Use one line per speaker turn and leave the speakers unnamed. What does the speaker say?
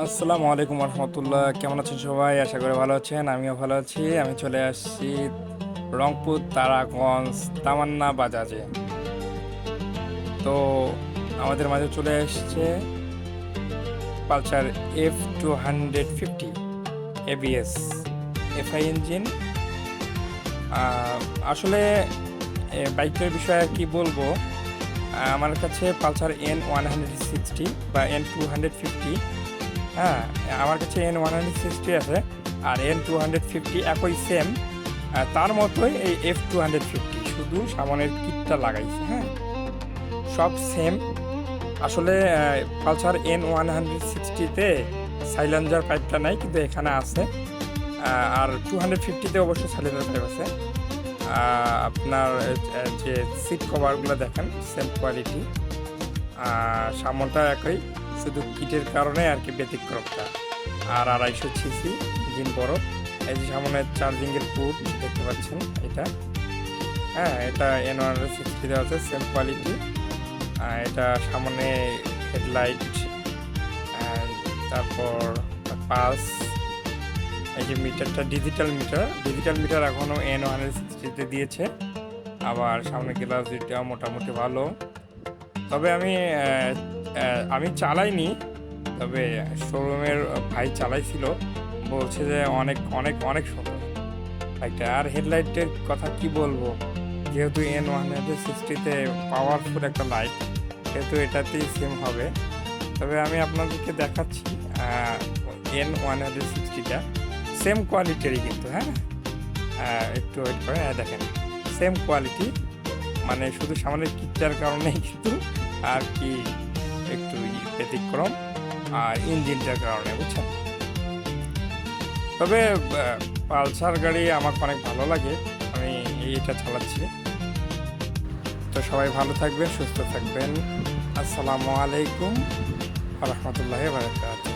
আসসালামু আলাইকুম রহমতুল্লাহ, কেমন আছেন সবাই? আশা করি ভালো আছেন। আমিও ভালো আছি। আমি চলে আসছি রংপুর তারাগঞ্জ তামান্না বাজাজে। তো আমাদের মাঝে চলে এসছে Pulsar F250 ABS FI engine. আসলে বাইকের বিষয়ে কি বলবো, আমার কাছে পালসার N160 বা N250, হ্যাঁ, আমার কাছে N160 আছে, আর N250 একই সেম, তার মতোই এই F250, শুধু সামনের কিটটা লাগাইছে। হ্যাঁ, সব সেম। আসলে পালসার N160-তে সাইলেন্সার পাইপটা নাই, কিন্তু এখানে আছে। আর 250-তে অবশ্য সাইলেন্সার পাইপ আছে। আপনার যে সিট কভারগুলো দেখেন সেম কোয়ালিটি, সামনটা একই, শুধু কিটের কারণে আর কি ব্যতিক্রমটা। আর 250 সিসি ইঞ্জিন বড়। এই যে সামনে চার্জিংয়ের পোর্ট দেখতে পাচ্ছেন, এটা, হ্যাঁ, এটা N160 দেওয়া আছে, সেম কোয়ালিটি। এটা সামনে হেডলাইট, তারপর পালস। এই যে মিটারটা ডিজিটাল মিটার এখনও N160-তে দিয়েছে। আবার সামনে গ্লাস দিকটা মোটামুটি ভালো। তবে আমি চালাইনি, তবে শোরুমের ভাই চালাইছিল, বলছে যে অনেক অনেক অনেক সুন্দর বাইকটা। আর হেডলাইটের কথা কি বলবো, যেহেতু N160-তে পাওয়ারফুল একটা লাইট, সেহেতু এটাতেই সেম হবে। তবে আমি আপনাদেরকে দেখাচ্ছি N160টা সেম কোয়ালিটিরই কিন্তু, হ্যাঁ, একটু ওয়েট করে, দেখেন সেম কোয়ালিটি, মানে শুধু সামনের কিটটার কারণেই কিন্তু আর কি একটু ব্যতিক্রম, আর ইঞ্জিনটার কারণে, বুঝছেন। তবে পালসার গাড়ি আমার অনেক ভালো লাগে, আমি এইটা চালাচ্ছি। তো সবাই ভালো থাকবেন, সুস্থ থাকবেন। আসসালামু আলাইকুম রহমতুল্লাহি ওয়া বারাকাতুহু।